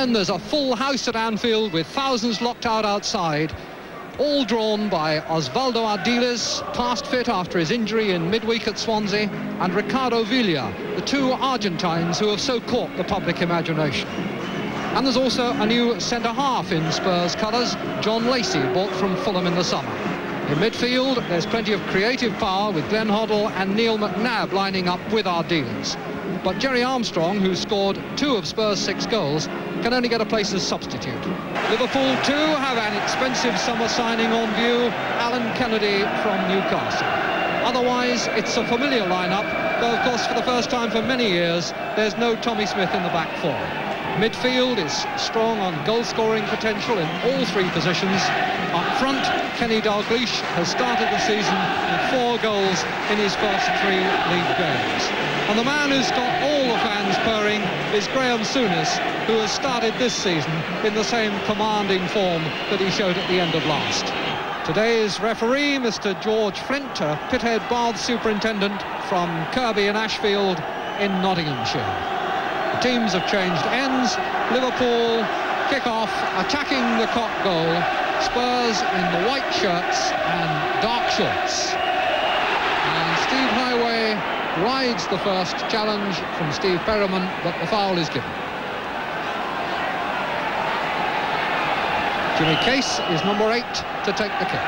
And there's a full house at Anfield with thousands locked out outside, all drawn by Osvaldo Ardiles, past fit after his injury in midweek at Swansea, and Ricardo Villa, the two Argentines who have so caught the public imagination. And there's also a new centre-half in Spurs colours, John Lacey, bought from Fulham in the summer. In midfield, there's plenty of creative power with Glenn Hoddle and Neil McNabb lining up with Ardiles. But Jerry Armstrong, who scored 2 of Spurs' 6 goals, can only get a place as substitute. Liverpool too have an expensive summer signing on view, Alan Kennedy from Newcastle. Otherwise, it's a familiar lineup, though of course for the first time for many years, there's no Tommy Smith in the back four. Midfield is strong on goal-scoring potential in all 3 positions. Up front, Kenny Dalglish has started the season with 4 goals in his first 3 league games. And the man who's got all the fans purring is Graham Souness, who has started this season in the same commanding form that he showed at the end of last. Today's referee, Mr. George Flint, a Pithead Bath superintendent from Kirby and Ashfield in Nottinghamshire. The teams have changed ends. Liverpool kick off, attacking the Cock goal. Spurs in the white shirts and dark shorts. And Steve Highway rides the first challenge from Steve Perriman, but the foul is given. Jimmy Case is number 8 to take the kick.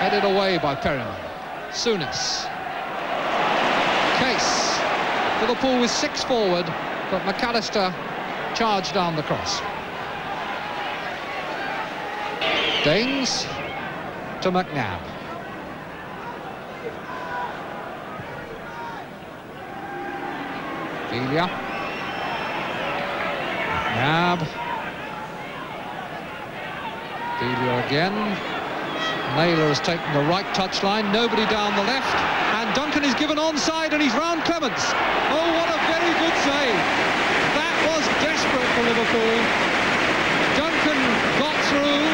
Headed away by Perriman. Souness. Case. Liverpool with 6 forward, but McAllister charged down the cross. Daines to McNabb. Villa. McNabb. Villa again. Naylor has taken the right touchline, nobody down the left, and Duncan is given onside and he's round Clements. Oh, what a very good save. That was desperate for Liverpool. Duncan got through,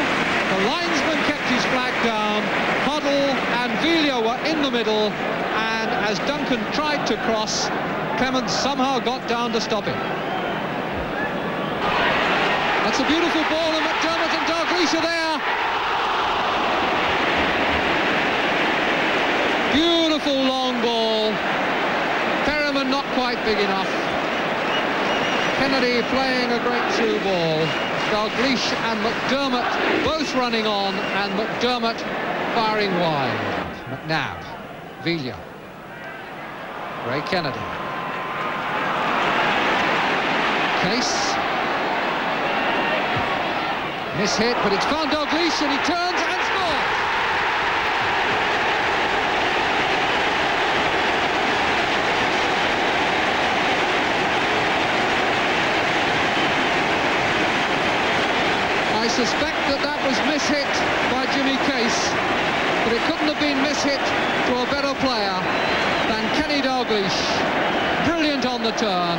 the linesman kept his flag down, Hoddle and Villa were in the middle, and as Duncan tried to cross, Clements somehow got down to stop it. That's a beautiful ball, and McDermott and Dalglish are there. Beautiful long ball. Perriman not quite big enough. Kennedy playing a great through ball. Dalglish and McDermott both running on, and McDermott firing wide. McNabb. Villa. Ray Kennedy. Case. Miss-hit, but it's found Dalglish, and he turns and scores. I suspect that was miss-hit by Jimmy Case, but it couldn't have been miss-hit to a better player than Kenny Dalglish. Brilliant on the turn,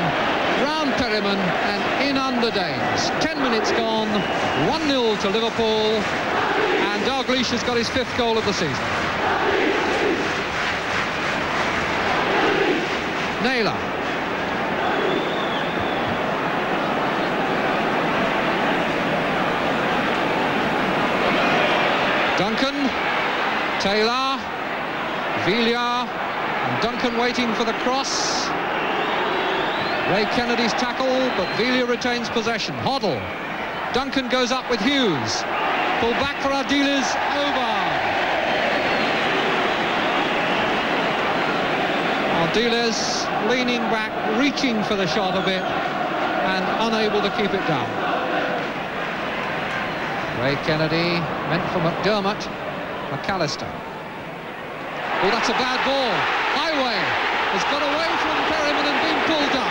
round Perriman and in under Daines. 10 minutes gone, 1-0 to Liverpool, and Dalglish has got his 5th goal of the season. Naylor. Duncan, Taylor, Villa, and Duncan waiting for the cross. Ray Kennedy's tackle, but Villa retains possession. Hoddle. Duncan goes up with Hughes. Pull back for Ardiles, over. Ardiles leaning back, reaching for the shot a bit, and unable to keep it down. Ray Kennedy, meant for McDermott. McAllister. Oh, that's a bad ball. Highway has got away from Perriman and been pulled down.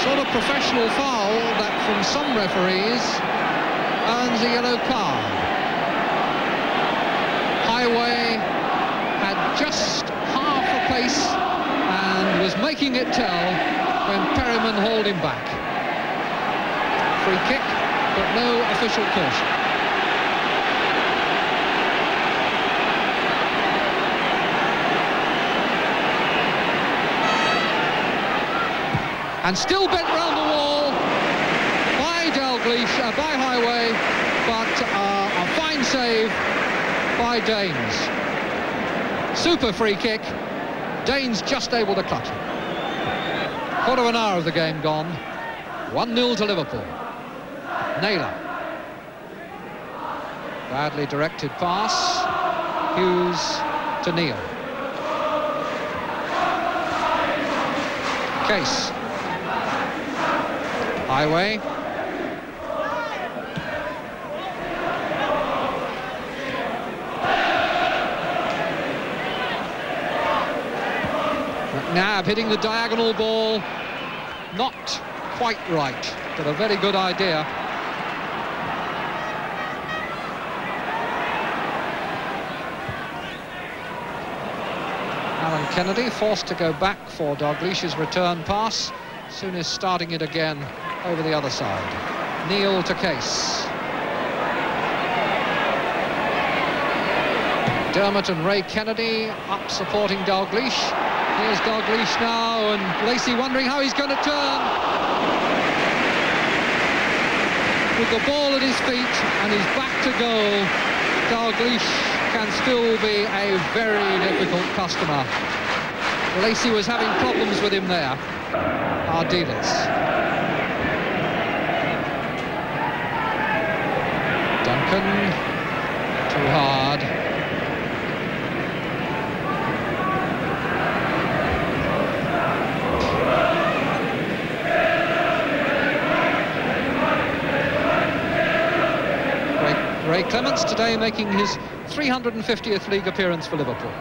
Sort of professional foul that from some referees earns a yellow card. Highway had just half a pace and was making it tell when Perriman hauled him back. Free kick, but no official caution. And still bent round the wall by Dalglish, by Highway, but a fine save by Danes. Super free kick. Danes just able to clutch it. Quarter of an hour of the game gone. 1-0 to Liverpool. Naylor. Badly directed pass. Hughes to Neil. Case. Highway. McNabb hitting the diagonal ball. Not quite right, but a very good idea. Alan Kennedy forced to go back for Dalglish's return pass. Soon is starting it again over the other side. Neil to Case. Dermot and Ray Kennedy up supporting Dalglish. Here's Dalglish now, and Lacey wondering how he's going to turn. With the ball at his feet and his back to goal, Dalglish can still be a very difficult customer. Lacey was having problems with him there. Ardiles. Duncan, too hard. Ray Clements today making his 350th league appearance for Liverpool.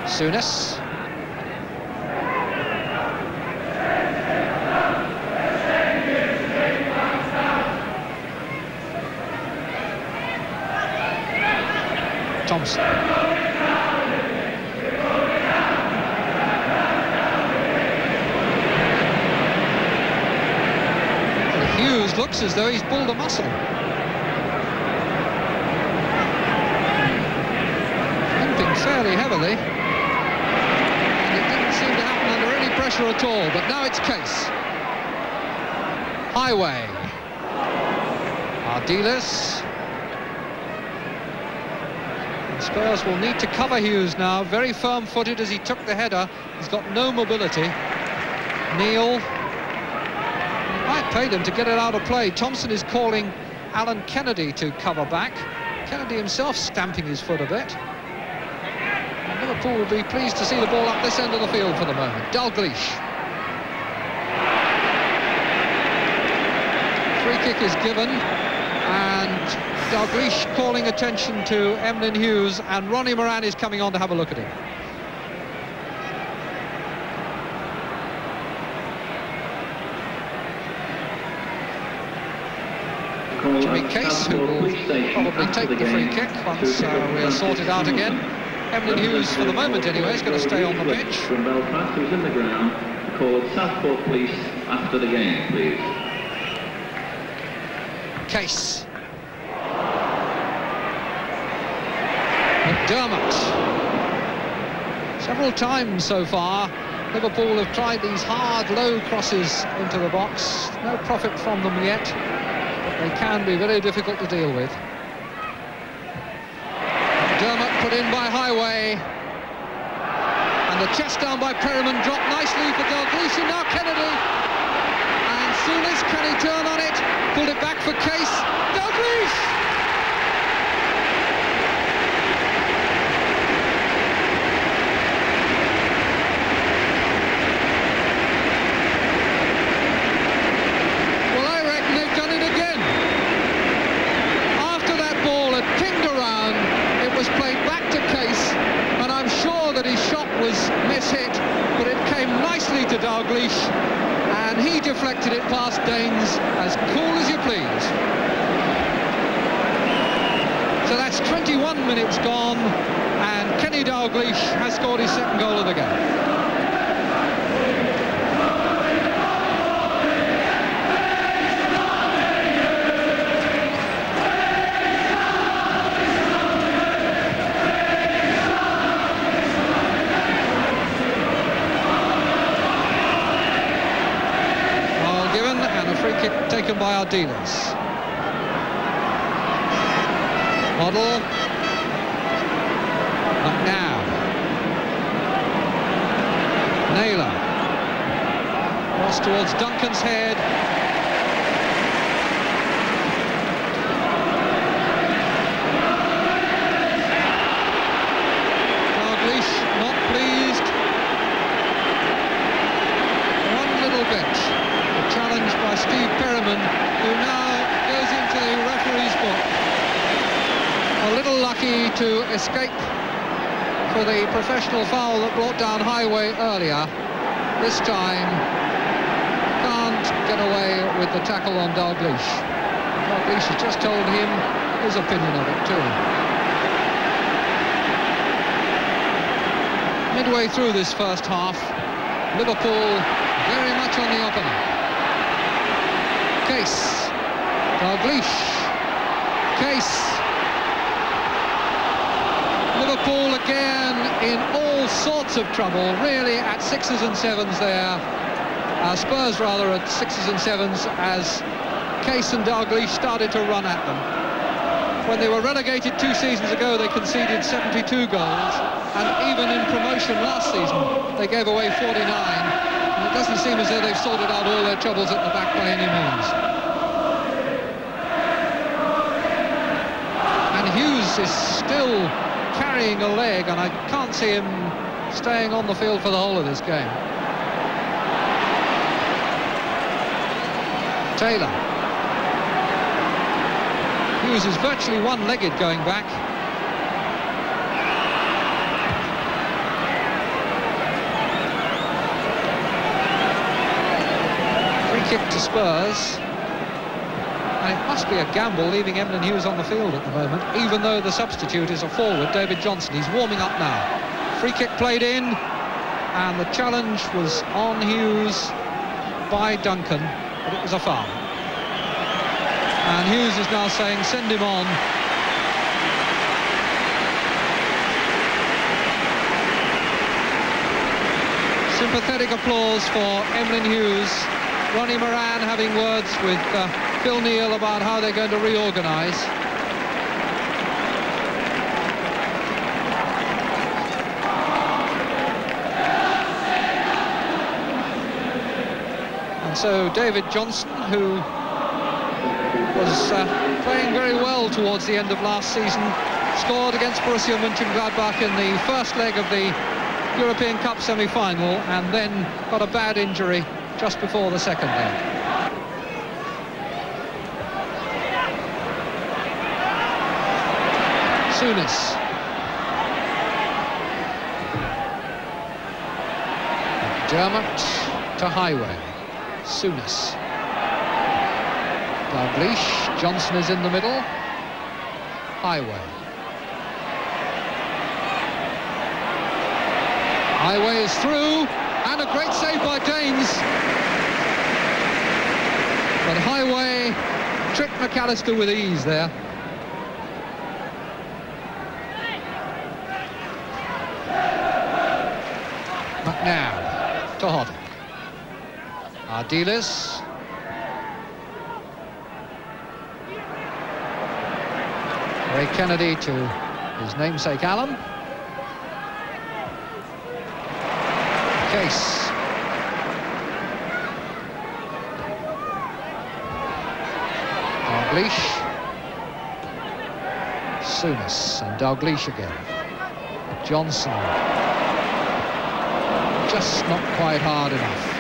Souness. Thompson. Hughes looks as though he's pulled a muscle. Limping fairly heavily. And it didn't seem to happen under any pressure at all, but now it's Case. Highway. Ardiles. And Spurs will need to cover Hughes now. Very firm-footed as he took the header. He's got no mobility. Neil. Paid him to get it out of play. Thompson is calling Alan Kennedy to cover back. Kennedy himself stamping his foot a bit. And Liverpool will be pleased to see the ball up this end of the field for the moment. Dalglish. Free kick is given, and Dalglish calling attention to Emlyn Hughes, and Ronnie Moran is coming on to have a look at him. Jimmy Case, who will probably take the free kick once we are sorted out again. Emlyn Hughes, for the moment anyway, is going to stay on the pitch. From Belfast, who's in the ground, called Southport Police after the game, please. Case. McDermott. Several times so far, Liverpool have tried these hard, low crosses into the box. No profit from them yet. They can be very difficult to deal with. Dermot put in by Highway. And the chest down by Perriman dropped nicely for Dalglish, and now Kennedy. And Souness, can he turn on it? Pulled it back for Case. Dalglish! To Dalglish, and he deflected it past Danes as cool as you please. So that's 21 minutes gone, and Kenny Dalglish has scored his second goal of the game. taken by Ardiles. Model. McNabb. Naylor. Cross towards Duncan's head. Dalglish not pleased. One little bit. A challenge by Steve Perriman, who now goes into the referee's book. A little lucky to escape for the professional foul that brought down Highway earlier. This time can't get away with the tackle on Dalglish. Dalglish has just told him his opinion of it too. Midway through this first half, Liverpool very much on the up and up. Case. Dalglish. Case. Liverpool again in all sorts of trouble, really at 6s and 7s there. Spurs rather at 6s and 7s as Case and Dalglish started to run at them. When they were relegated 2 seasons ago, they conceded 72 goals, and even in promotion last season, they gave away 49. And it doesn't seem as though they've sorted out all their troubles at the back by any means. And Hughes is still carrying a leg, and I can't see him staying on the field for the whole of this game. Taylor. Hughes is virtually one-legged going back. Free kick to Spurs. And it must be a gamble leaving Emlyn Hughes on the field at the moment, even though the substitute is a forward, David Johnson. He's warming up now. Free kick played in, and the challenge was on Hughes by Duncan, but it was a foul. And Hughes is now saying, send him on. Sympathetic applause for Emlyn Hughes. Ronnie Moran having words with Phil Neal about how they're going to reorganise. And so David Johnson, who was playing very well towards the end of last season, scored against Borussia Mönchengladbach in the first leg of the European Cup semi-final, and then got a bad injury just before the second leg. Souness. Dermot to Highway. Souness. Dalglish. Johnson is in the middle. Highway. Highway is through, and a great save by Danes. But Highway tricked McAllister with ease there. McNabb to Hodder. Ardiles. Ray Kennedy to his namesake Allen. Case. Dalglish. Souness and Dalglish again. Johnson. Just not quite hard enough.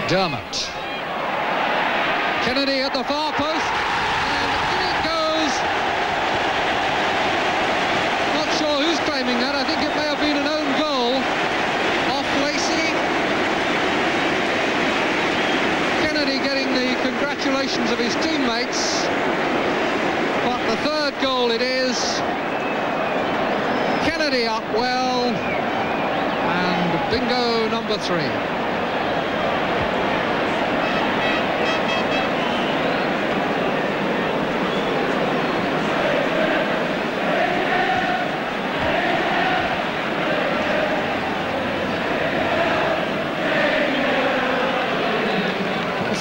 Dermot. Kennedy at the far post, and in it goes. Not sure who's claiming that. I think it may have been an own goal off Lacey. Kennedy getting the congratulations of his teammates, but the third goal it is. Kennedy up well, and bingo number 3.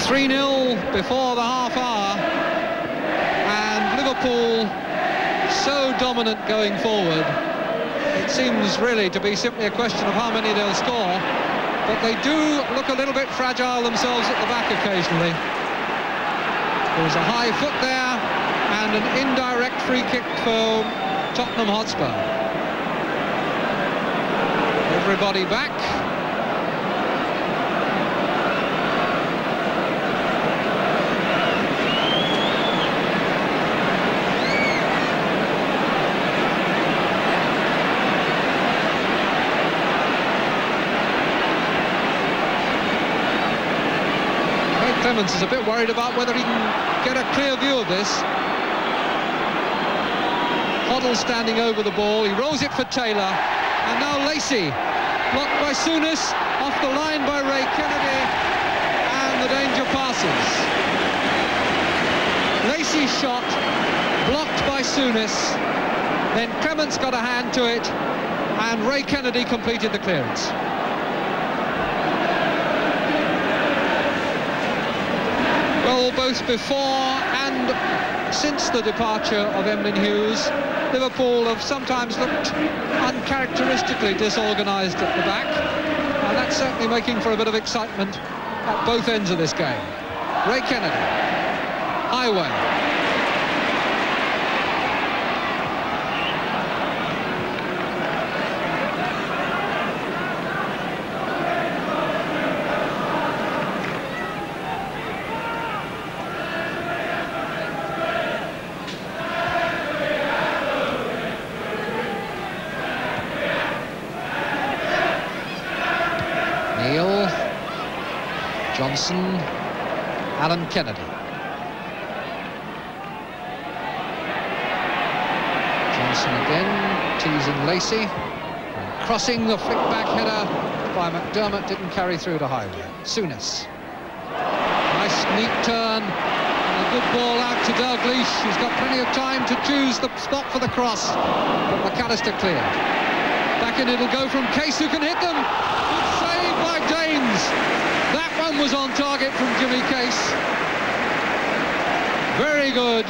3-0 before the half hour, and Liverpool so dominant going forward. It seems really to be simply a question of how many they'll score, but they do look a little bit fragile themselves at the back occasionally. There's a high foot there and an indirect free kick for Tottenham Hotspur. Everybody back. Clemens is a bit worried about whether he can get a clear view of this. Hoddle standing over the ball, he rolls it for Taylor, and now Lacey, blocked by Souness, off the line by Ray Kennedy, and the danger passes. Lacey's shot, blocked by Souness, then Clemens got a hand to it, and Ray Kennedy completed the clearance. Well, both before and since the departure of Emlyn Hughes, Liverpool have sometimes looked uncharacteristically disorganised at the back, and that's certainly making for a bit of excitement at both ends of this game. Ray Kennedy, Highway. Johnson, Alan Kennedy. Johnson again, teasing Lacey. And crossing, the flick-back header by McDermott didn't carry through to Highway. Souness. Nice, neat turn. And a good ball out to Dalglish. He's got plenty of time to choose the spot for the cross. But McAllister cleared. Back in it'll go from Case, who can hit them. Good save by Daines. That one was on target from Jimmy Case. Very good,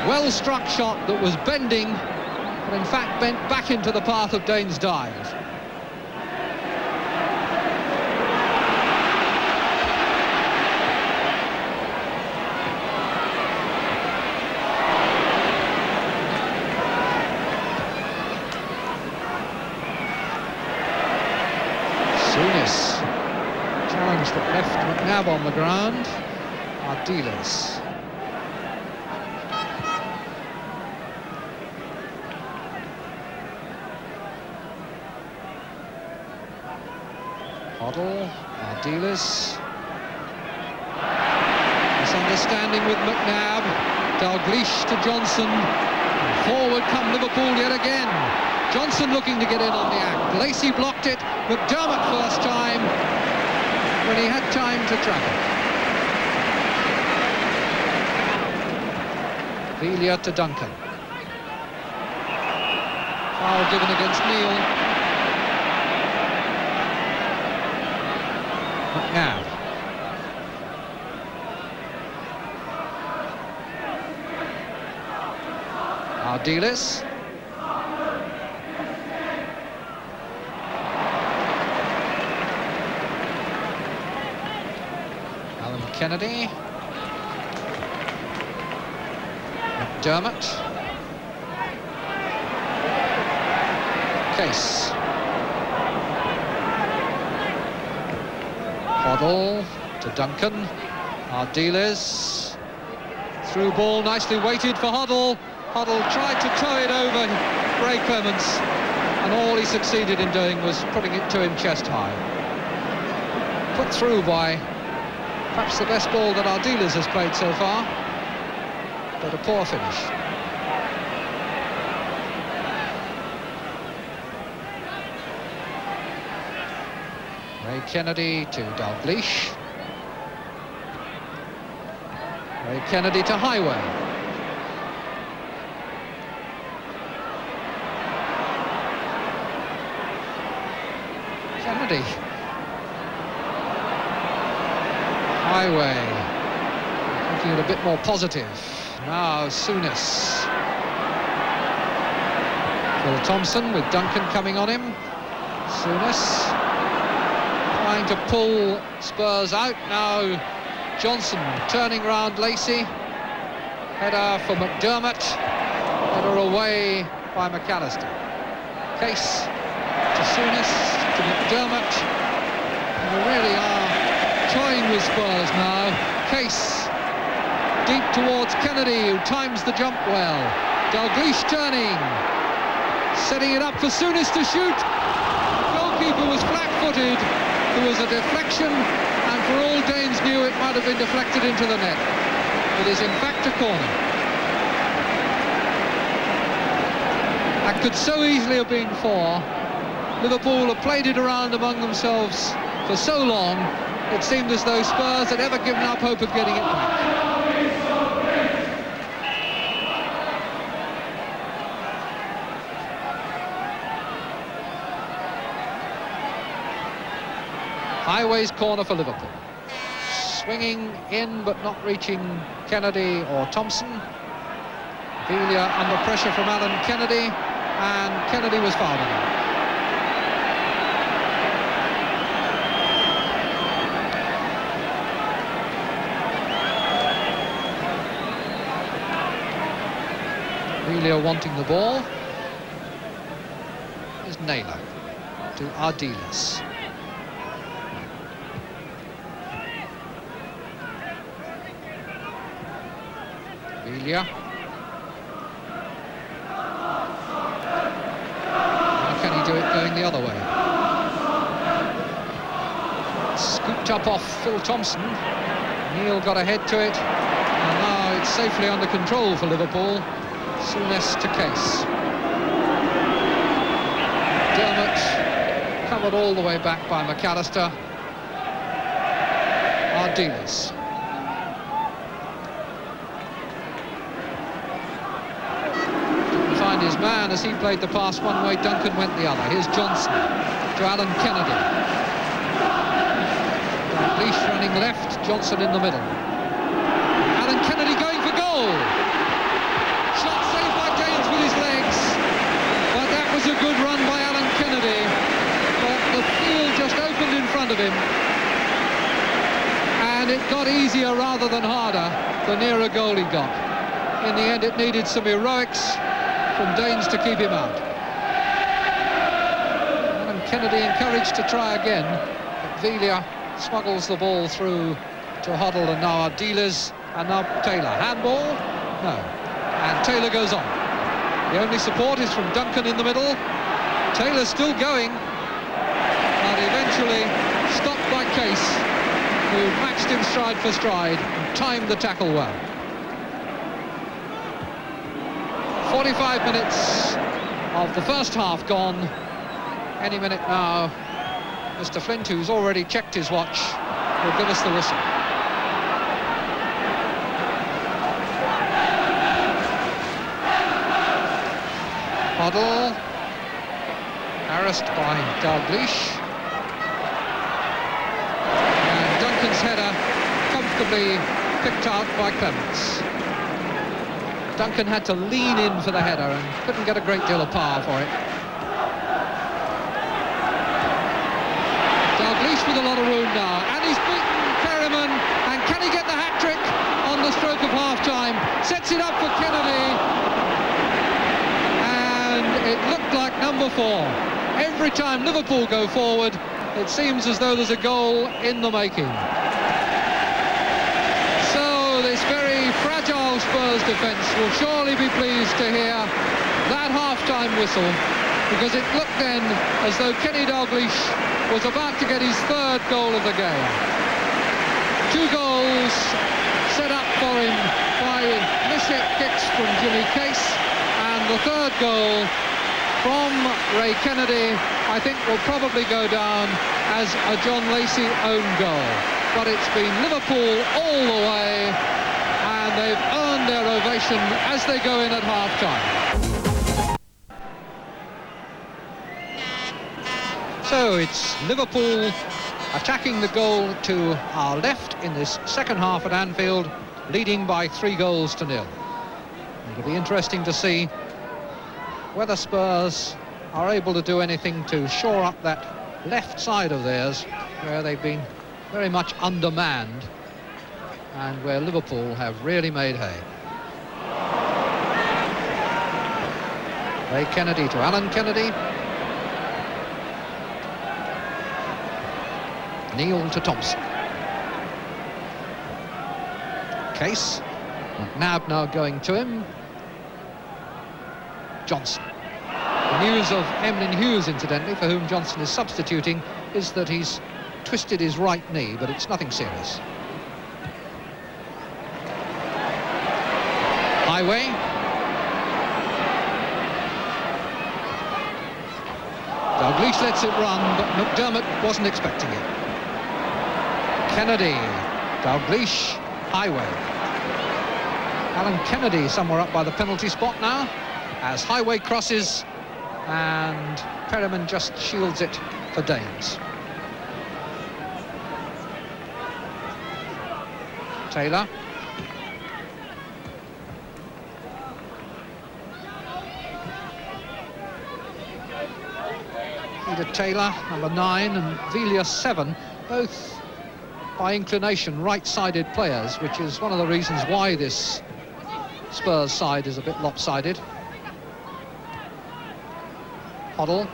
well-struck shot that was bending, but in fact bent back into the path of Daines' dive. Souness. Challenge that left McNabb on the ground. Ardiles. Hoddle, Ardiles. Misunderstanding with McNabb. Dalglish to Johnson. And forward come Liverpool yet again. Johnson looking to get in on the act. Lacey blocked it. McDermott first time, when he had time to trap it. Villa to Duncan. Foul given against Neal. McNabb. Ardiles. Kennedy. McDermott. Case. Hoddle to Duncan. Ardiles. Through ball, nicely weighted for Hoddle. Hoddle tried to tow it over Ray Clemens, and all he succeeded in doing was putting it to him chest high. Put through by perhaps the best ball that Ardiles has played so far, but a poor finish. Ray Kennedy to Dalglish. Ray Kennedy to Highway. Kennedy. Highway, making it a bit more positive. Now Souness. Phil Thompson with Duncan coming on him. Souness trying to pull Spurs out. Now Johnson turning round Lacey. Header for McDermott. Header away by McAllister. Case to Souness, to McDermott. And they really are toying with Spurs now. Case deep towards Kennedy, who times the jump well. Dalglish turning, setting it up for Souness to shoot. The goalkeeper was flat-footed. There was a deflection, and for all Danes knew, it might have been deflected into the net. It is in fact a corner. That could so easily have been 4. Liverpool have played it around among themselves for so long, it seemed as though Spurs had ever given up hope of getting it back. Highway's corner for Liverpool. Swinging in but not reaching Kennedy or Thompson. Velia under pressure from Alan Kennedy, and Kennedy was fouled on. Velia wanting the ball. Here's Naylor to Ardiles. Velia. How can he do it going the other way? Scooped up off Phil Thompson. Neil got ahead to it, and now it's safely under control for Liverpool. Souness to Case. Dermott covered all the way back by McAllister. Ardiles. Didn't find his man as he played the pass one way, Duncan went the other. Here's Johnson to Alan Kennedy. Dalglish running left, Johnson in the middle. Alan Kennedy going for goal. Shot saved by James with his legs, but that was a good run by Alan Kennedy. But the field just opened in front of him, and it got easier rather than harder the nearer goal he got. In the end, it needed some heroics from Danes to keep him out. Alan Kennedy encouraged to try again, but Velia smuggles the ball through to Hoddle, and now Ardiles, and now Taylor. Handball? No. And Taylor goes on. The only support is from Duncan in the middle. Taylor still going, but eventually stopped by Case, who matched him stride for stride and timed the tackle well. 45 minutes of the first half gone. Any minute now, Mr. Flint, who's already checked his watch, will give us the whistle. Hoddle, harassed by Dalglish, and Duncan's header comfortably picked out by Clements. Duncan had to lean in for the header and couldn't get a great deal of power for it. Dalglish with a lot of room now, and he's beaten Perryman, and can he get the hat-trick on the stroke of half-time? Sets it up for Kennedy, and it looked like number 4. Every time Liverpool go forward, it seems as though there's a goal in the making. So this very fragile Spurs defence will surely be pleased to hear that half-time whistle, because it looked then as though Kenny Dalglish was about to get his 3rd goal of the game. 2 goals set up for him by mishit kicks from Jimmy Case, and the 3rd goal from Ray Kennedy, I think, will probably go down as a John Lacey own goal. But it's been Liverpool all the way, and they've earned their ovation as they go in at half-time. So it's Liverpool attacking the goal to our left in this second half at Anfield, leading by 3-0. It'll be interesting to see whether Spurs are able to do anything to shore up that left side of theirs, where they've been very much undermanned and where Liverpool have really made hay. Ray Kennedy to Alan Kennedy. Neil to Thompson. Case. McNabb now going to him. Johnson. The news of Emlyn Hughes, incidentally, for whom Johnson is substituting, is that he's twisted his right knee, but it's nothing serious. Highway. Dalglish lets it run, but McDermott wasn't expecting it. Kennedy, Dalglish, Highway. Alan Kennedy somewhere up by the penalty spot now, as Highway crosses, and Perriman just shields it for Danes. Taylor. Peter Taylor, number 9, and Villa 7, both by inclination right-sided players, which is one of the reasons why this Spurs side is a bit lopsided. Hoddle.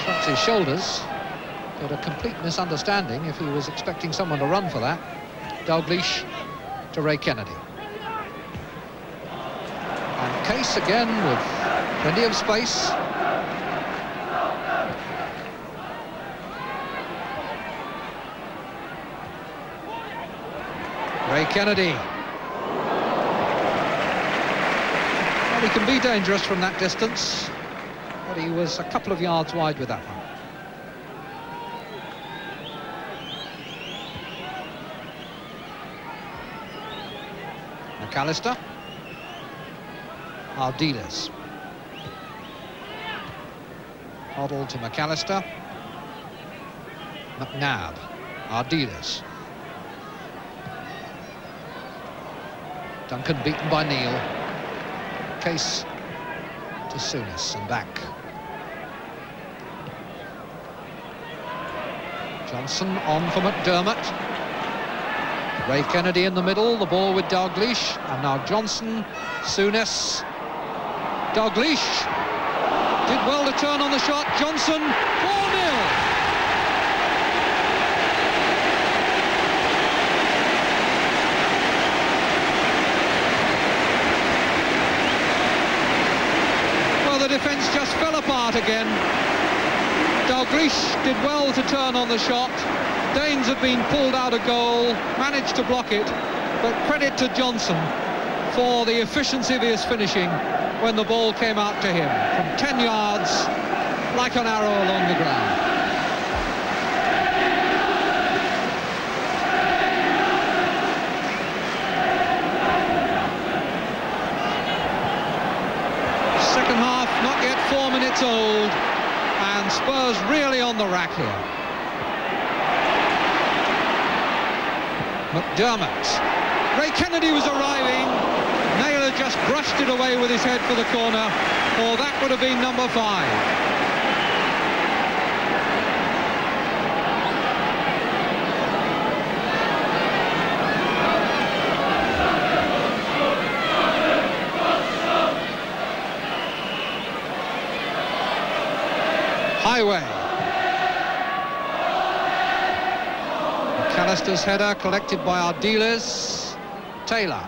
Shrugs his shoulders, but a complete misunderstanding if he was expecting someone to run for that. Dalglish to Ray Kennedy. And Case again with plenty of space. Ray Kennedy. Well, he can be dangerous from that distance, but he was a couple of yards wide with that one. McAllister. Ardiles. Hoddle to McAllister. McNabb. Ardiles. Duncan beaten by Neil. Case to Souness and back. Johnson on for McDermott. Ray Kennedy in the middle, the ball with Dalglish, and now Johnson, Souness. Dalglish did well to turn on the shot. Johnson, 4-0. The defence just fell apart again. Dalglish did well to turn on the shot. Danes had been pulled out of goal, managed to block it, but credit to Johnson for the efficiency of his finishing when the ball came out to him from 10 yards like an arrow along the ground. Second half, not yet 4 minutes old, and Spurs really on the rack here. McDermott. Ray Kennedy was arriving. Naylor just brushed it away with his head for the corner, or that would have been number 5. Highway. McAllister's header collected by Ardiles. Taylor.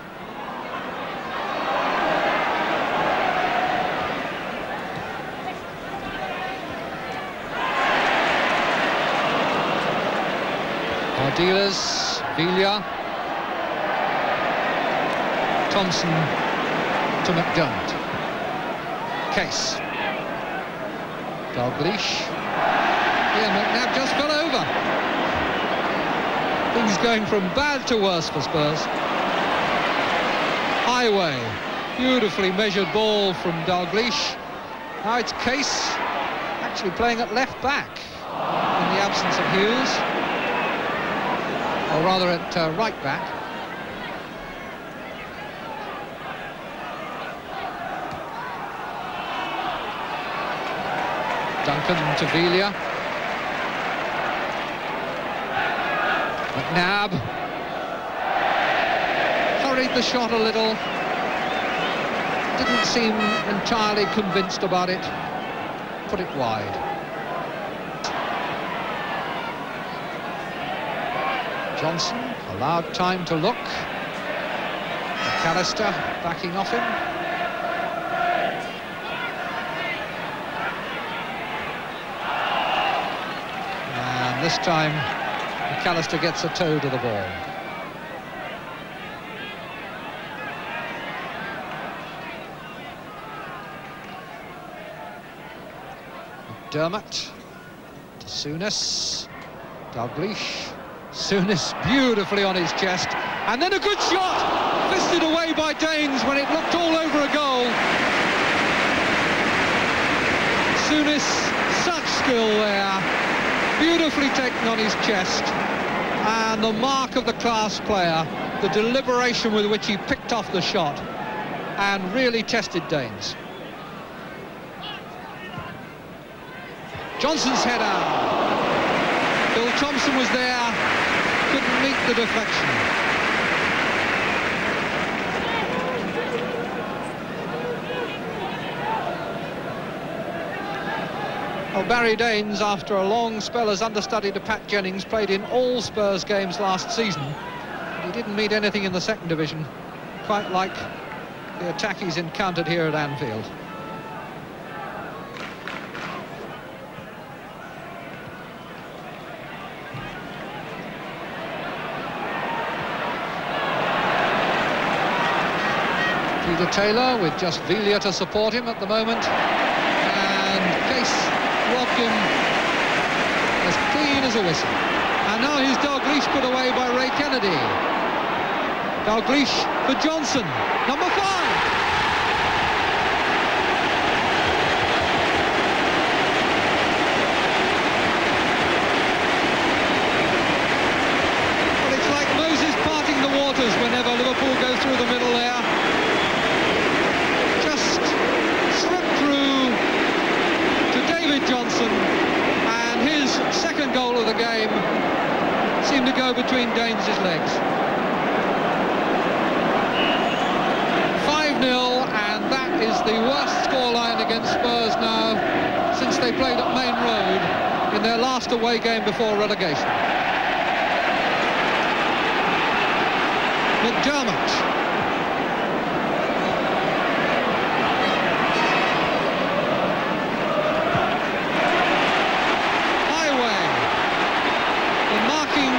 Ardiles, Villa. Thompson to McDermott. Case. Dalglish. Yeah, McNabb just fell over. Things going from bad to worse for Spurs. Highway. Beautifully measured ball from Dalglish. Now it's Case. actually playing at left back in the absence of Hughes, or rather at right back. Duncan to Villa. McNabb hurried the shot a little. Didn't seem entirely convinced about it. Put it wide. Johnson allowed time to look. McAllister backing off him. And this time McAllister gets a toe to the ball. McDermott to Souness. Dalglish. Souness beautifully on his chest. And then a good shot! Fisted away by Danes when it looked all over a goal. Souness, such skill there. Beautifully taken on his chest. And the mark of the class player, the deliberation with which he picked off the shot and really tested Danes. Johnson's header. Bill Thompson was there, couldn't meet the deflection. Well, Barry Danes, after a long spell as understudy to Pat Jennings, played in all Spurs games last season. But he didn't meet anything in the second division, quite like the attack he's encountered here at Anfield. Peter Taylor with just Villa to support him at the moment, and Case robbed him as clean as a whistle. And now here's Dalglish put away by Ray Kennedy. Dalglish for Johnson, number 5. Whenever Liverpool go through the middle there, just slipped through to David Johnson, and his second goal of the game seemed to go between Danes' legs. 5-0, and that is the worst scoreline against Spurs now since they played at Main Road in their last away game before relegation. McDermott. Highway. The marking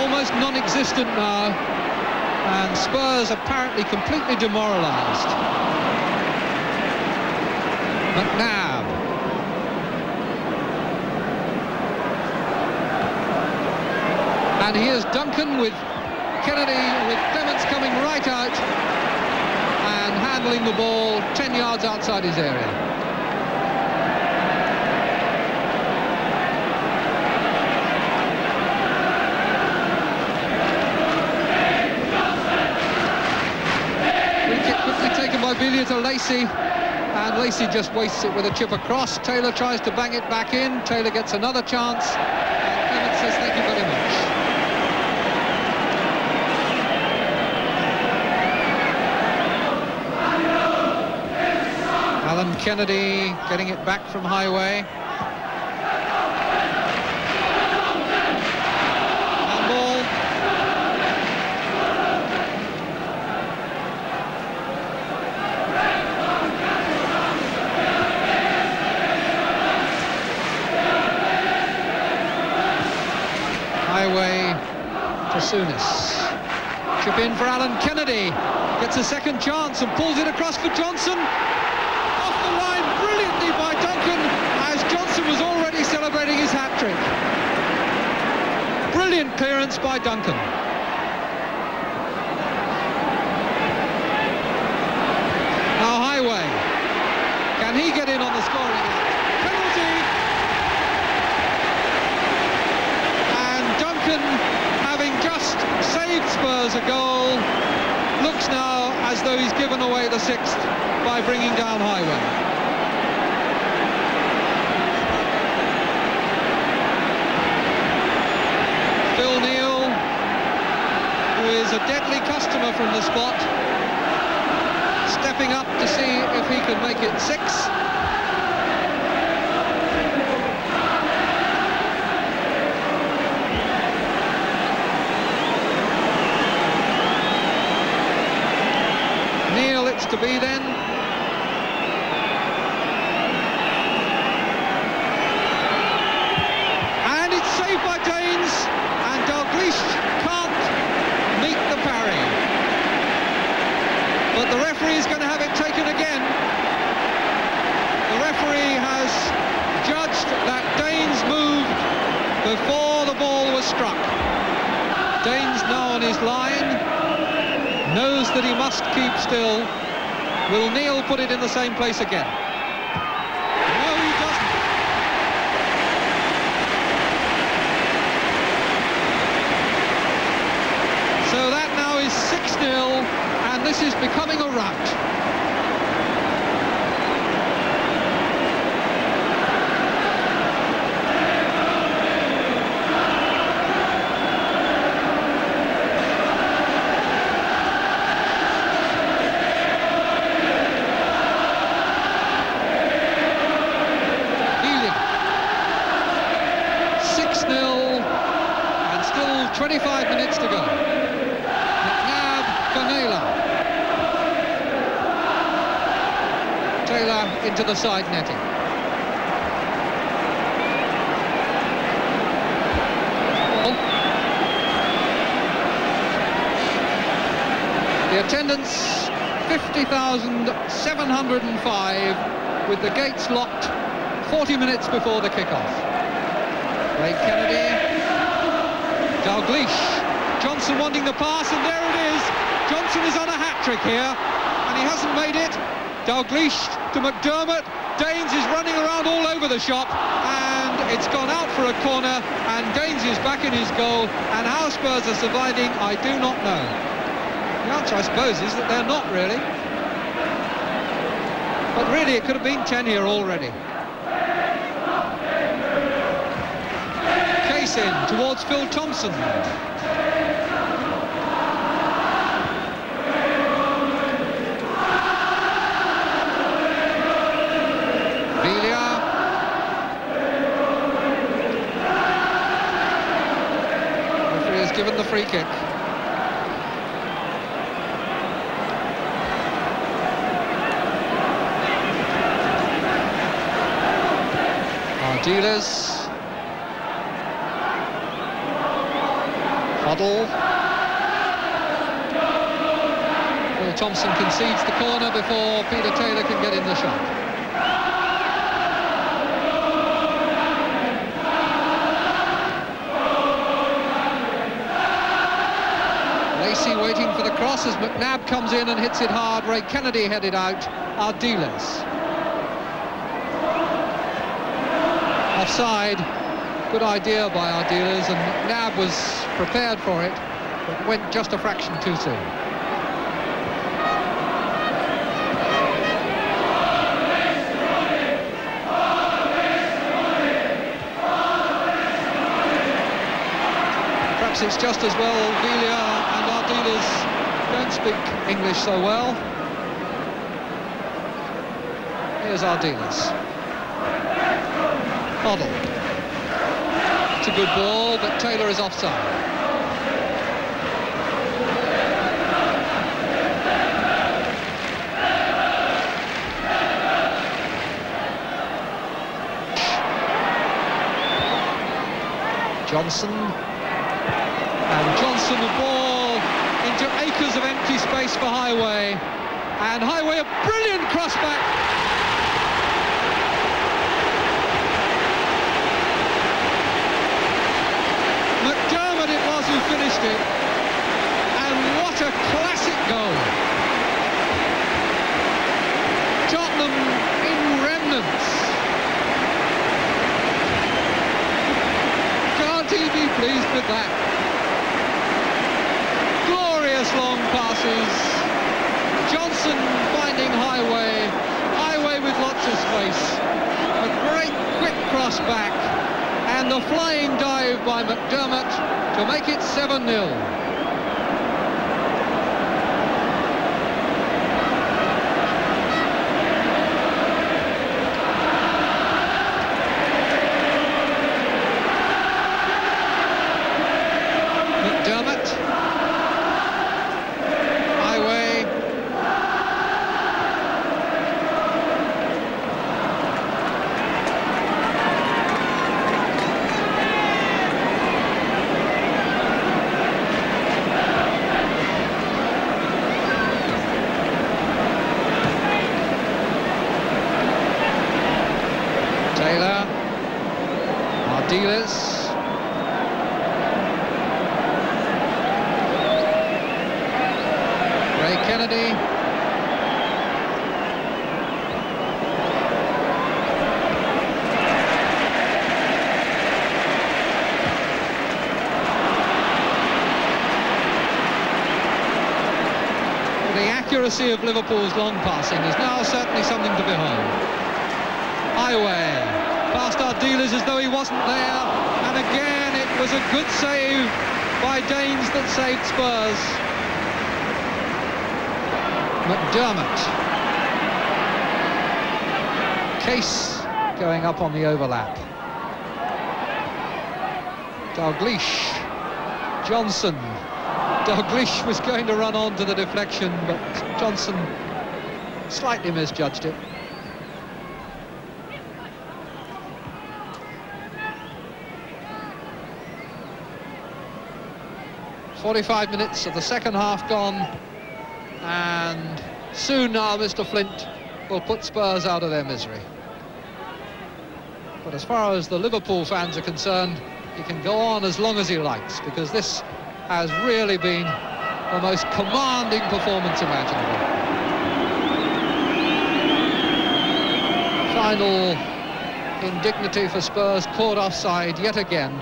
almost non-existent now, and Spurs apparently completely demoralised. McNabb. And here's Duncan with Kennedy, with Clements coming right out and handling the ball 10 yards outside his area. Free kick quickly taken by Villa to Lacey, and Lacey just wastes it with a chip across. Taylor tries to bang it back in. Taylor gets another chance, and Clements says thank you very much. Alan Kennedy getting it back from Highway. Handball. Highway to Souness. Chip in for Alan Kennedy. Gets a second chance and pulls it across for Johnson. Brilliantly by Duncan, as Johnson was already celebrating his hat-trick. Brilliant clearance by Duncan. Now Highway, can he get in on the scoring? Penalty, saved Spurs a goal. Looks now as though he's given away the sixth by bringing down Highway. Phil Neal, who is a deadly customer from the spot, stepping up to see if he can make it six. Neal it's to be then. And it's saved by Danes, and Dalglish can't meet the parry. But the referee is going to have it taken again. The referee has judged that Danes moved before the ball was struck. Danes now on his line, knows that he must keep still. Will Neal put it in the same place again? No, he doesn't. So that now is 6-0, and this is becoming a rout. And still 25 minutes to go. McNabb, Taylor into the side netting. The attendance 50,705, with the gates locked 40 minutes before the kickoff. Ray Kennedy, Dalglish, Johnson wanting the pass, and there it is. Johnson is on a hat-trick here, and he hasn't made it. Dalglish to McDermott. Danes is running around all over the shop, and it's gone out for a corner, and Danes is back in his goal. And how Spurs are surviving, I do not know. The answer, I suppose, is that they're not really. But really, it could have been 10 here already. In towards Phil Thompson. Villa. Referee has given the free kick. Ardiles. Huddle. Phil Thompson concedes the corner before Peter Taylor can get in the shot. Lacey waiting for the cross as McNabb comes in and hits it hard. Ray Kennedy headed out. Ardiles. Offside. Good idea by Ardiles, and McNabb was prepared for it, but went just a fraction too soon. Perhaps it's just as well Villa and Ardiles don't speak English so well. Here's Ardiles. Hoddle. It's a good ball, but Taylor is offside. Johnson. And Johnson, the ball into acres of empty space for Highway. And Highway, a brilliant crossback. McDermott it was who finished it, and what a classic goal. Tottenham in remnants. Can't he be pleased with that? Johnson finding Highway with lots of space. A great quick cross back, and the flying dive by McDermott to make it 7-0. The accuracy of Liverpool's long passing is now certainly something to behold. Highway past Ardiles as though he wasn't there, and again it was a good save by Danes that saved Spurs. McDermott. Case going up on the overlap. Dalglish. Johnson. Dalglish was going to run on to the deflection, but Johnson slightly misjudged it. "45 minutes of the second half gone, and soon now Mr. Flint will put Spurs out of their misery. But as far as the Liverpool fans are concerned, he can go on as long as he likes, because this has really been the most commanding performance imaginable. Final indignity for Spurs, caught offside yet again.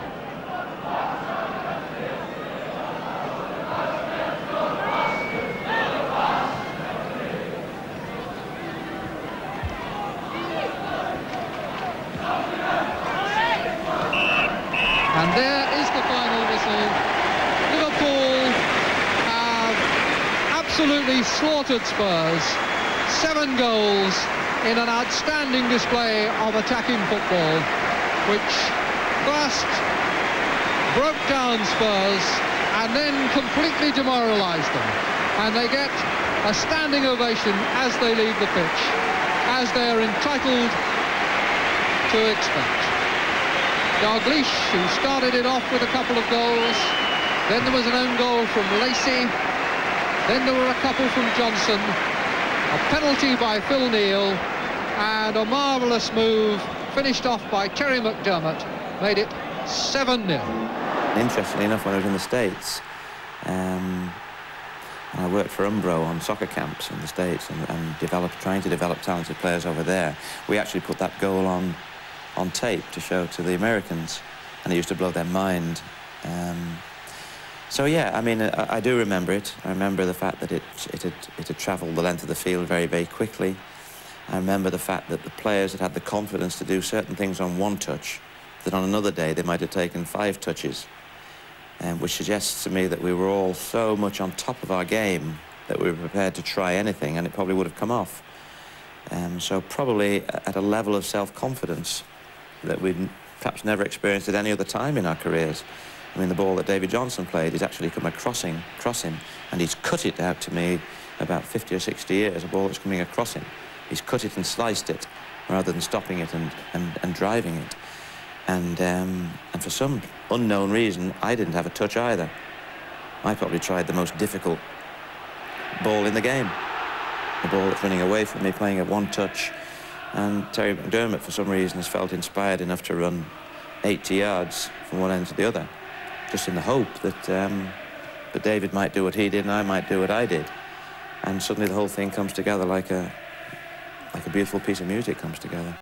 And there is the final whistle. Liverpool have absolutely slaughtered Spurs. 7 goals in an outstanding display of attacking football, which first broke down Spurs and then completely demoralised them. And they get a standing ovation as they leave the pitch, as they're entitled to expect. Dalglish, who started it off with a couple of goals. Then there was an own goal from Lacey. Then there were a couple from Johnson. A penalty by Phil Neal. And a marvellous move, finished off by Terry McDermott, made it 7-0. Interestingly enough, when I was in the States, I worked for Umbro on soccer camps in the States and trying to develop talented players over there. We actually put that goal on tape to show to the Americans, and it used to blow their mind. So yeah, I mean, I do remember it. I remember the fact that it had travelled the length of the field very, very quickly. I remember the fact that the players had the confidence to do certain things on one touch that on another day they might have taken 5 touches, which suggests to me that we were all so much on top of our game that we were prepared to try anything, and it probably would have come off. So probably at a level of self-confidence that we'd perhaps never experienced at any other time in our careers. I mean, the ball that David Johnson played is actually come across him, and he's cut it out to me about 50 or 60 years, a ball that's coming across him. He's cut it and sliced it rather than stopping it and driving it. And for some unknown reason, I didn't have a touch either. I probably tried the most difficult ball in the game. The ball that's running away from me, playing at one touch. And Terry McDermott, for some reason, has felt inspired enough to run 80 yards from one end to the other, just in the hope that David might do what he did and I might do what I did. And suddenly the whole thing comes together like a beautiful piece of music comes together.